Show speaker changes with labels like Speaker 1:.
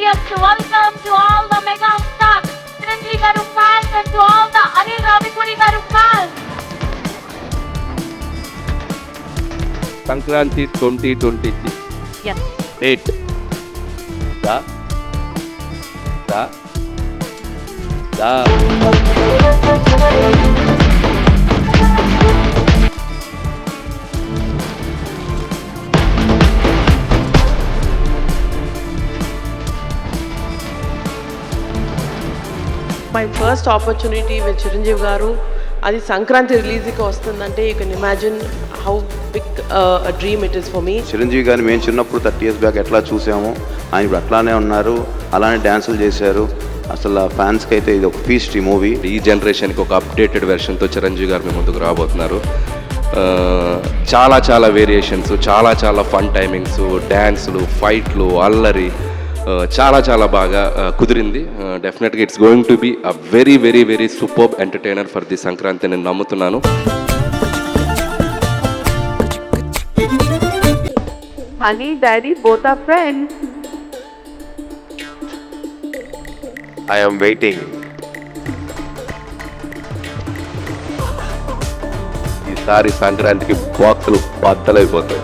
Speaker 1: happiest welcome to all the mega stars, Chiranjeevi garu fans and to all the Anil Ravipudi garu fans.
Speaker 2: Sankranti 2026.
Speaker 1: Yes.
Speaker 2: Date. Da.
Speaker 3: My first opportunity with Chiranjeevi garu, అది సంక్రాంతి రిలీజ్కి వస్తుందంటే you can imagine how big a dream it is for me.
Speaker 4: Chiranjeevi గారిని మేము చిన్నప్పుడు 30 years back ఎట్లా చూసామో ఆయన ఇప్పుడు అట్లానే ఉన్నారు, అలానే డ్యాన్సులు చేశారు. అసలు ఫ్యాన్స్కి అయితే ఇది ఒక ఫీస్ట్ ఈ మూవీ.
Speaker 2: ఈ జనరేషన్కి ఒక అప్డేటెడ్ వెర్షన్తో చిరంజీవి గారు మీ ముందుకు రాబోతున్నారు. చాలా చాలా వేరియేషన్స్, చాలా చాలా ఫన్ టైమింగ్స్, డ్యాన్సులు, ఫైట్లు, అల్లరి, చాలా చాలా బాగా కుదిరింది. డెఫినెట్గా it's going to be a very very very superb entertainer for the Sankranti నేను నమ్ముతున్నాను.
Speaker 3: Honey, Daddy, both are friends.
Speaker 4: I am waiting.
Speaker 2: ఈసారి సంక్రాంతికి బాక్సులు బద్దలైపోతాయి.